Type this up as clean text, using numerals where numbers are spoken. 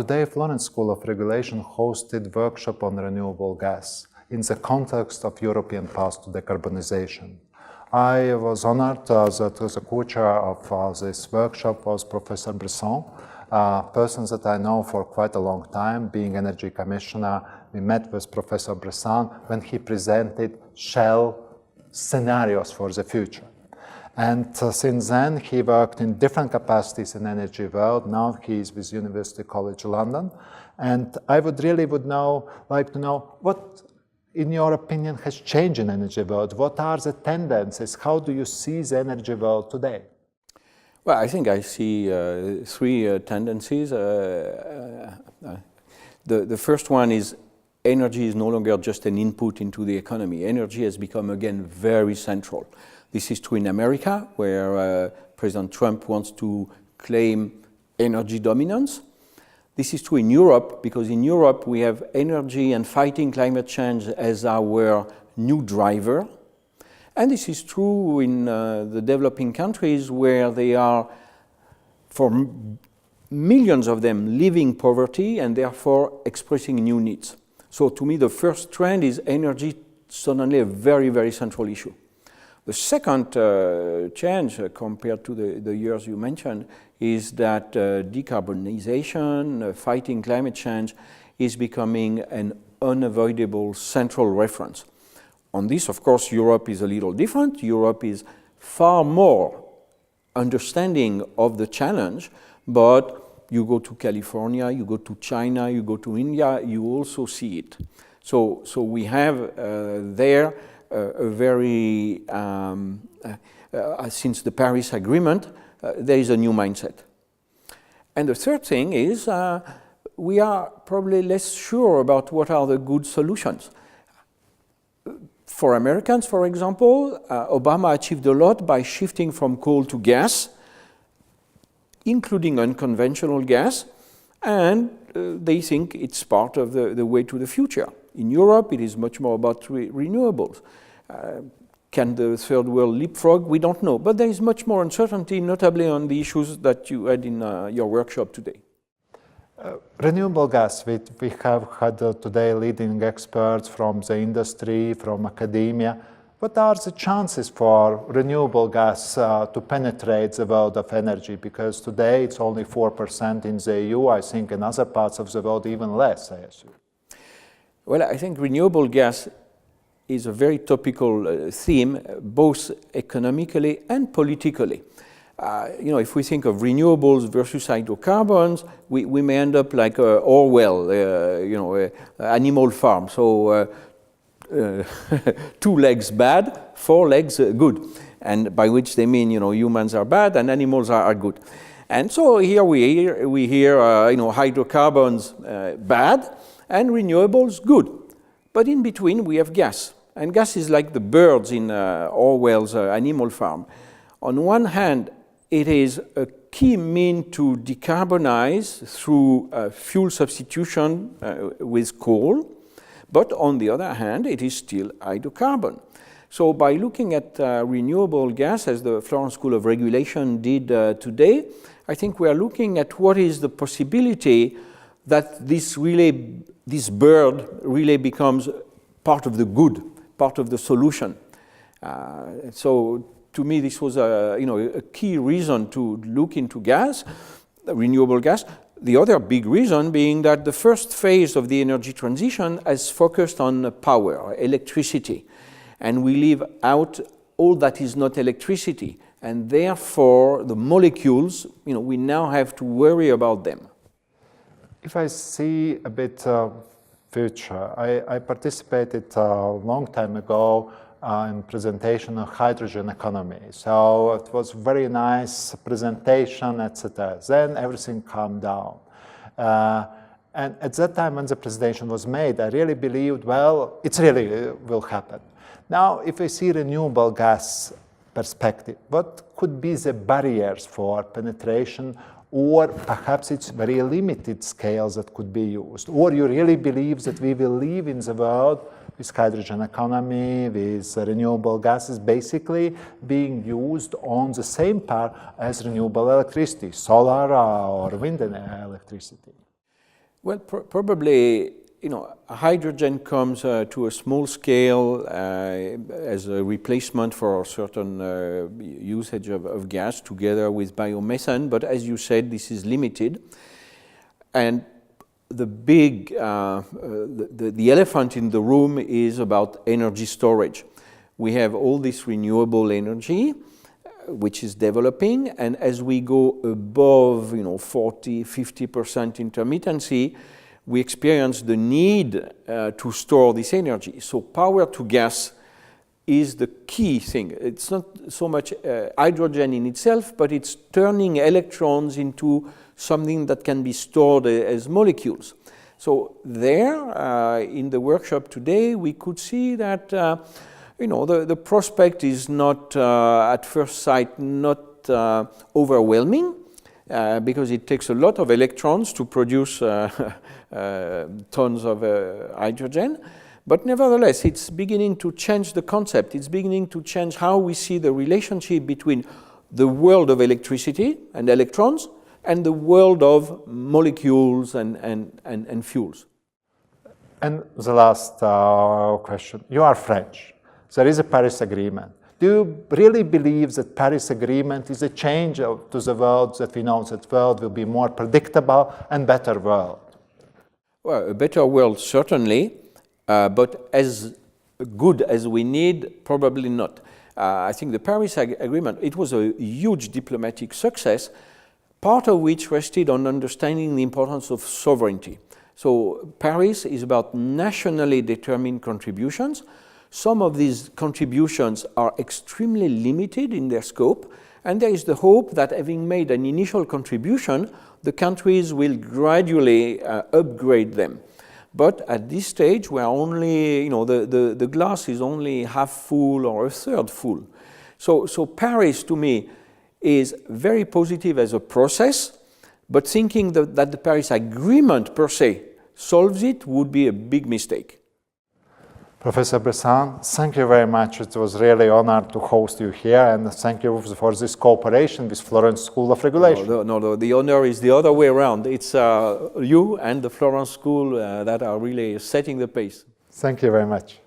Today, Florence School of Regulation hosted workshop on renewable gas in the context of European path to decarbonization. I was honored that the co-chair of this workshop was Professor Bressand, a person that I know for quite a long time, being Energy Commissioner. We met with Professor Bressand when he presented Shell scenarios for the future. And since then, he worked in different capacities in energy world. Now he is with University College London. And I would like to know what, in your opinion, has changed in energy world? What are the tendencies? How do you see the energy world today? Well, I think I see three tendencies. The first one is energy is no longer just an input into the economy. Energy has become, again, very central. This is true in America, where President Trump wants to claim energy dominance. This is true in Europe, because in Europe we have energy and fighting climate change as our new driver. And this is true in the developing countries, where they are, for millions of them, living poverty and therefore expressing new needs. So to me, the first trend is energy suddenly a very, very central issue. The second change compared to the years you mentioned is that decarbonization, fighting climate change, is becoming an unavoidable central reference. On this, of course, Europe is a little different. Europe is far more understanding of the challenge, but you go to California, you go to China, you go to India, you also see it. So we have there a very, since the Paris Agreement, there is a new mindset. And the third thing is we are probably less sure about what are the good solutions. For Americans, for example, Obama achieved a lot by shifting from coal to gas, including unconventional gas, and they think it's part of the way to the future. In Europe, it is much more about renewables. Can the third world leapfrog? We don't know. But there is much more uncertainty, notably on the issues that you had in your workshop today. Renewable gas, we have had today leading experts from the industry, from academia. What are the chances for renewable gas to penetrate the world of energy? Because today it's only 4% in the EU. I think in other parts of the world even less, I assume. Well, I think renewable gas is a very topical theme, both economically and politically. If we think of renewables versus hydrocarbons, we may end up like Orwell, Animal Farm. So 2 legs bad, 4 legs good. And by which they mean, humans are bad and animals are good. And so here we hear hydrocarbons bad and renewables good. But in between, we have gas. And gas is like the birds in Orwell's Animal Farm. On one hand, it is a key means to decarbonize through fuel substitution with coal. But on the other hand, it is still hydrocarbon. So by looking at renewable gas, as the Florence School of Regulation did today, I think we are looking at what is the possibility that this bird really becomes part of the good, part of the solution. So to me, this was a key reason to look into gas, renewable gas. The other big reason being that the first phase of the energy transition has focused on power, electricity, and we leave out all that is not electricity, and therefore the molecules, we now have to worry about them. If I see a bit future, I participated a long time ago in presentation of hydrogen economy. So it was very nice presentation, etc. Then everything calmed down. And at that time when the presentation was made, I really believed, well, it really will happen. Now, if I see renewable gas perspective, what could be the barriers for penetration, or perhaps it's very limited scales that could be used? Or you really believe that we will live in the world with hydrogen economy, with renewable gases basically being used on the same par as renewable electricity, solar or wind electricity? Well, probably, hydrogen comes to a small scale as a replacement for certain usage of gas together with biomethane, but as you said, this is limited. And the big, the elephant in the room is about energy storage. We have all this renewable energy, which is developing, and as we go above 40, 50% intermittency, we experience the need to store this energy. So power to gas is the key thing. It's not so much hydrogen in itself, but it's turning electrons into something that can be stored as molecules. So there, in the workshop today, we could see that the prospect is not, at first sight, not overwhelming, because it takes a lot of electrons to produce tons of hydrogen. But nevertheless, it's beginning to change the concept. It's beginning to change how we see the relationship between the world of electricity and electrons and the world of molecules and fuels. And the last question. You are French. There is a Paris Agreement. Do you really believe that Paris Agreement is a change to the world that we know, that world will be more predictable and better world? Well, a better world, certainly, but as good as we need, probably not. I think the Paris Agreement, it was a huge diplomatic success, part of which rested on understanding the importance of sovereignty. So Paris is about nationally determined contributions. Some of these contributions are extremely limited in their scope, and there is the hope that having made an initial contribution, the countries will gradually upgrade them. But at this stage, we are only, the glass is only half full or a third full. So Paris, to me, is very positive as a process, but thinking that the Paris Agreement per se solves it would be a big mistake. Professor Bressand, thank you very much. It was really an honor to host you here, and thank you for this cooperation with Florence School of Regulation. No, the honor is the other way around. It's you and the Florence School that are really setting the pace. Thank you very much.